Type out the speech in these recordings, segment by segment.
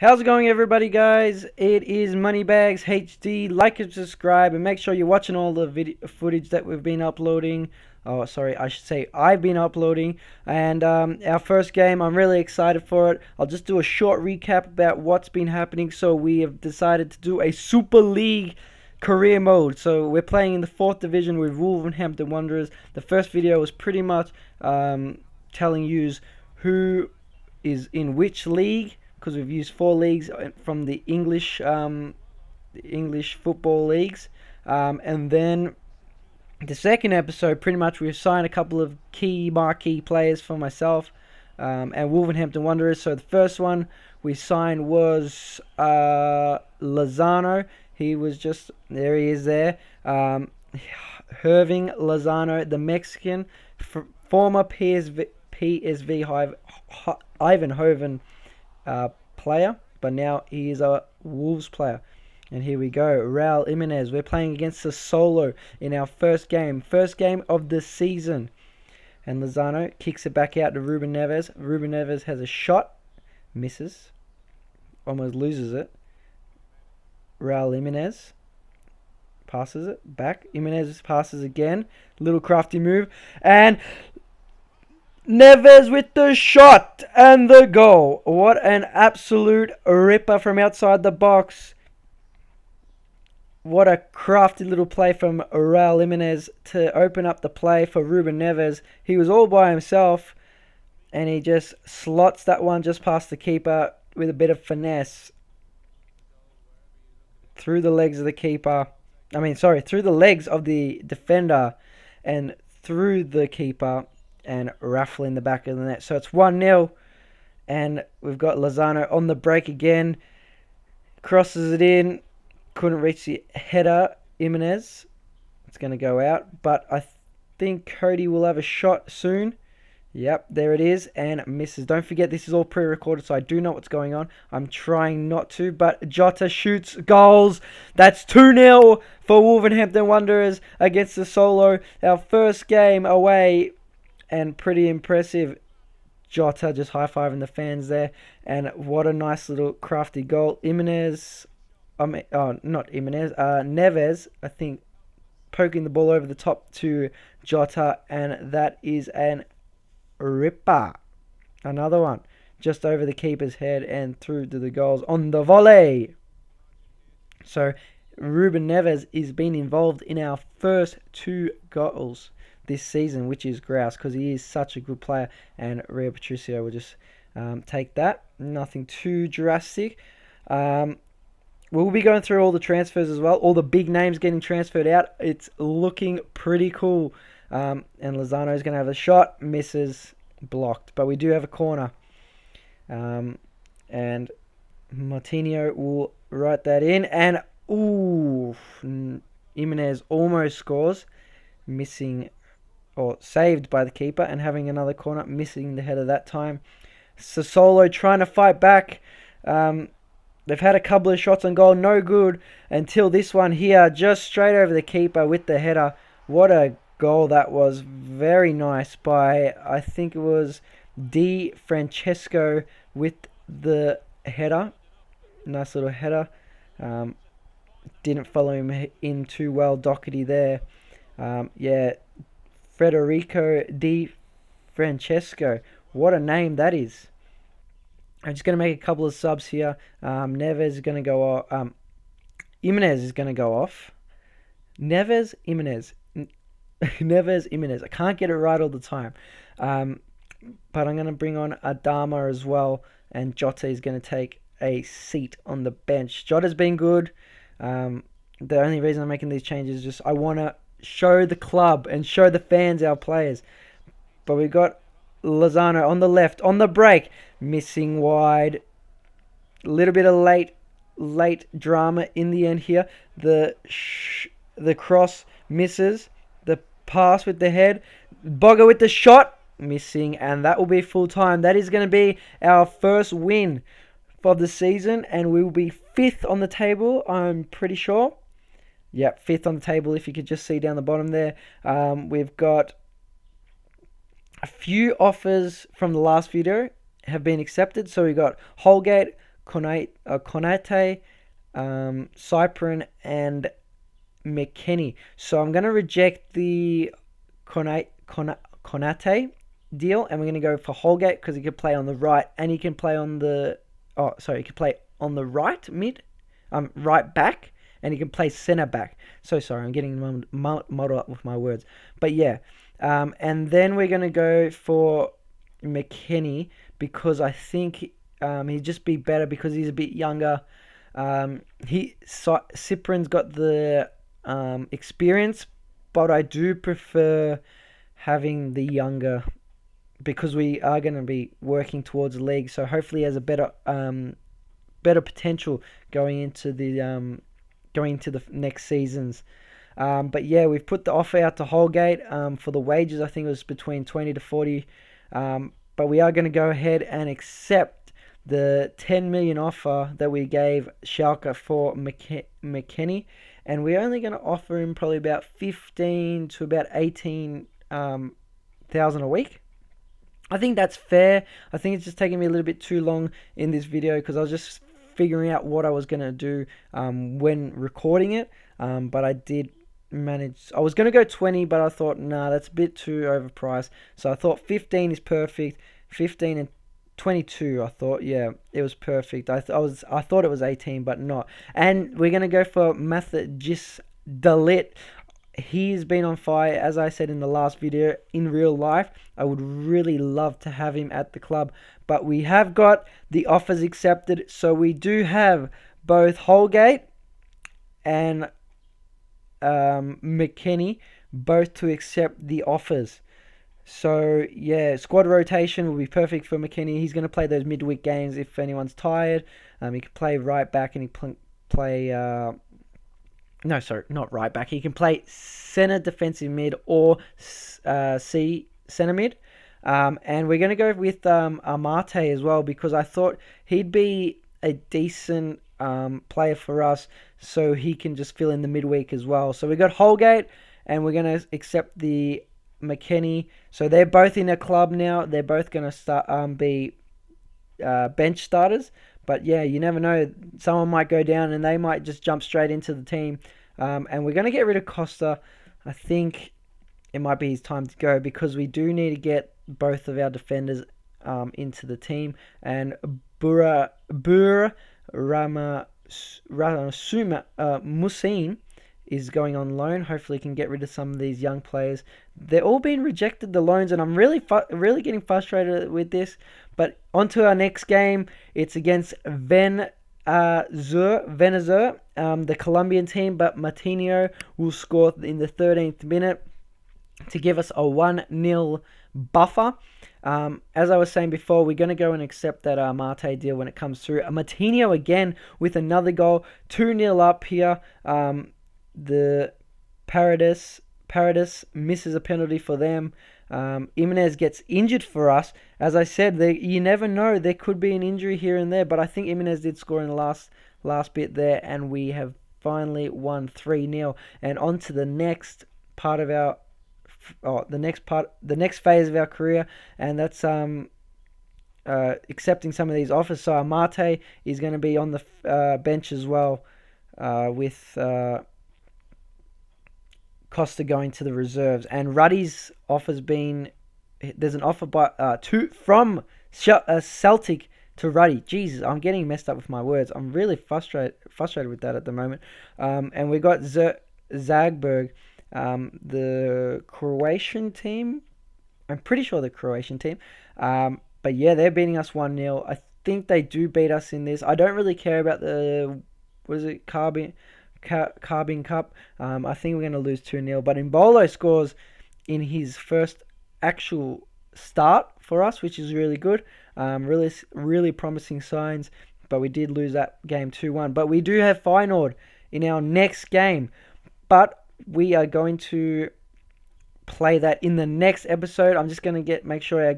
How's it going, everybody, guys? It is MoneybagsHD. Like and subscribe, and make sure you're watching all the video footage that we've been uploading. Oh, sorry, I should say I've been uploading. And our first game, I'm really excited for it. I'll just do a short recap about what's been happening. So we have decided to do a Super League career mode. So we're playing in the 4th division with Wolverhampton Wanderers. The first video was pretty much telling you who is in which league, because we've used 4 leagues from the English football leagues, and then the second episode, pretty much we've signed a couple of key marquee players for myself and Wolverhampton Wanderers. So the first one we signed was Lozano. He was just there. He is there. Irving Lozano, the Mexican, former PSV Eindhoven player, but now he is a Wolves player. And here we go, Raul Jimenez. We're playing against Sassuolo in our first game of the season. And Lozano kicks it back out to Ruben Neves. Ruben Neves has a shot, misses, almost loses it. Raul Jimenez passes it back. Jimenez passes again, little crafty move, and Neves with the shot and the goal. What an absolute ripper from outside the box. What a crafty little play from Raul Jimenez to open up the play for Ruben Neves. He was all by himself, and he just slots that one just past the keeper with a bit of finesse. Through the legs of the keeper. Through the legs of the defender and through the keeper and raffle in the back of the net. So it's 1-0, and we've got Lozano on the break again. Crosses it in. Couldn't reach the header. Jimenez. It's going to go out, but I think Cody will have a shot soon. Yep, there it is, and misses. Don't forget, this is all pre-recorded, so I do know what's going on. I'm trying not to, but Jota shoots goals. That's 2-0 for Wolverhampton Wanderers against Sassuolo. Our first game away, and pretty impressive. Jota just high-fiving the fans there, and what a nice little crafty goal. Neves, I think, poking the ball over the top to Jota, and that is an ripper. Another one just over the keeper's head and through to the goals on the volley. So Ruben Neves is being involved in our first 2 goals this season, which is grouse because he is such a good player, and Rio Patricio will just take that. Nothing too drastic. We'll be going through all the transfers as well, all the big names getting transferred out. It's looking pretty cool. And Lozano is going to have a shot, misses, blocked. But we do have a corner. And Martinho will write that in. And, Jimenez almost scores, missing or saved by the keeper and having another corner, missing the header that time. Sassuolo trying to fight back. They've had a couple of shots on goal, no good, until this one here, just straight over the keeper with the header. What a goal that was. Very nice by, I think it was Di Francesco with the header. Nice little header. Didn't follow him in too well, Doherty there. Federico Di Francesco. What a name that is. I'm just going to make a couple of subs here. Neves is going to go off. Jimenez is going to go off. Neves, Jimenez. Neves, Jimenez. I can't get it right all the time. But I'm going to bring on Adama as well. And Jota is going to take a seat on the bench. Jota's been good. The only reason I'm making these changes is just I want to show the club and show the fans our players. But we've got Lozano on the left, on the break, missing wide. A little bit of late drama in the end here. The cross misses. The pass with the head. Bogger with the shot, missing, and that will be full time. That is going to be our first win of the season, and we will be 5th on the table, I'm pretty sure. Yep, 5th on the table, if you could just see down the bottom there. We've got a few offers from the last video have been accepted. So we got Holgate, Konate, Cyprin, and McKennie. So I'm going to reject the Konate deal, and we're going to go for Holgate because he can play on the right, and he can play on the he can play on the right mid, right back, and he can play centre back. So sorry, I'm getting muddled up with my words, but yeah. And then we're going to go for McKennie because I think he'd just be better because he's a bit younger. Cyprin's got the experience, but I do prefer having the younger because we are going to be working towards the league. So hopefully he has a better potential going into the next seasons. But yeah, we've put the offer out to Holgate for the wages. I think it was between 20 to 40. But we are going to go ahead and accept the 10 million offer that we gave Schalke for McKennie. And we're only going to offer him probably about 15 to about 18,000 a week. I think that's fair. I think it's just taking me a little bit too long in this video because I was just figuring out what I was going to do when recording it. But I did manage. I was going to go 20, but I thought, nah, that's a bit too overpriced. So I thought 15 is perfect. 15 and 22, I thought, yeah, it was perfect. I thought it was 18, but not. And we're going to go for Mathijs de Ligt. He's been on fire, as I said in the last video. In real life, I would really love to have him at the club. But we have got the offers accepted. So we do have both Holgate and McKennie both to accept the offers. So yeah, squad rotation will be perfect for McKennie. He's going to play those midweek games if anyone's tired. He can play right back and he can play no, sorry, not right back. He can play centre defensive mid or centre mid. And we're going to go with Amate as well because I thought he'd be a decent player for us so he can just fill in the midweek as well. So we got Holgate and we're going to accept the McKennie. So they're both in a club now. They're both going to start be bench starters. But yeah, you never know. Someone might go down and they might just jump straight into the team. And we're going to get rid of Costa. I think it might be his time to go because we do need to get both of our defenders into the team. And Bur Ramasuma Musin is going on loan. Hopefully can get rid of some of these young players. They're all being rejected, the loans, and I'm really getting frustrated with this. But on to our next game. It's against Venezuela, the Colombian team, but Martinho will score in the 13th minute to give us a 1-0 buffer. As I was saying before, we're going to go and accept that Mate deal when it comes through. Martinho again with another goal, 2-0 up here. The Paredes misses a penalty for them. Jimenez gets injured for us. As I said, you never know. There could be an injury here and there, but I think Jimenez did score in the last bit there, and we have finally won 3-0. And on to the next part of our the next phase of our career, and that's accepting some of these offers. So Amate is going to be on the bench as well, with Costa going to the reserves. And Ruddy's offer's been... There's an offer from Celtic to Ruddy. Jesus, I'm getting messed up with my words. I'm really frustrated with that at the moment. And we got Zagberg, the Croatian team. I'm pretty sure the Croatian team. But yeah, they're beating us 1-0. I think they do beat us in this. I don't really care about the... Carbine Cup. I think we're going to lose 2-0. But Mbolo scores in his first actual start for us, which is really good. Really promising signs. But we did lose that game 2-1. But we do have Feyenoord in our next game. But we are going to play that in the next episode. I'm just going to make sure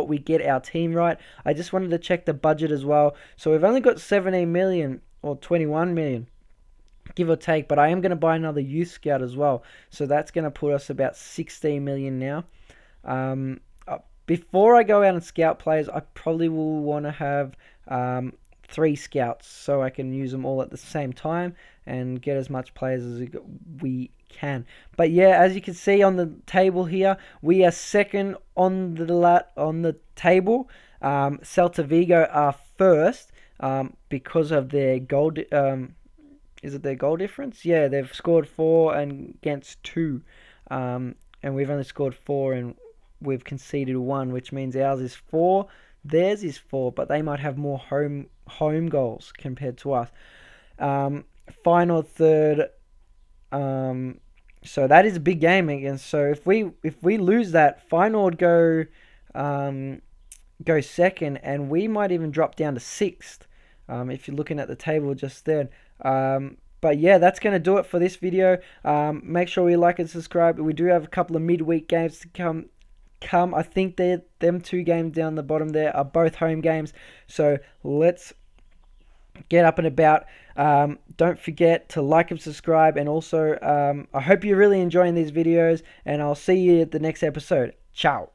we get our team right. I just wanted to check the budget as well. So we've only got 17 million or 21 million, give or take. But I am going to buy another youth scout as well. So that's going to put us about 16 million now. before I go out and scout players, I probably will want to have 3 scouts so I can use them all at the same time and get as much players as we can. But yeah, as you can see on the table here, we are second on the table. Celta Vigo are first because of their goal. Is it their goal difference? Yeah, they've scored 4 and against 2, and we've only scored 4 and we've conceded 1, which means ours is 4, theirs is 4, but they might have more home goals compared to us. Final third. So that is a big game again. So if we lose that, final would go second, and we might even drop down to 6th. If you're looking at the table just then. But yeah, that's going to do it for this video. Make sure you like and subscribe. We do have a couple of midweek games to come. I think them 2 games down the bottom there are both home games. So let's get up and about. Don't forget to like and subscribe. And also, I hope you're really enjoying these videos. And I'll see you at the next episode. Ciao.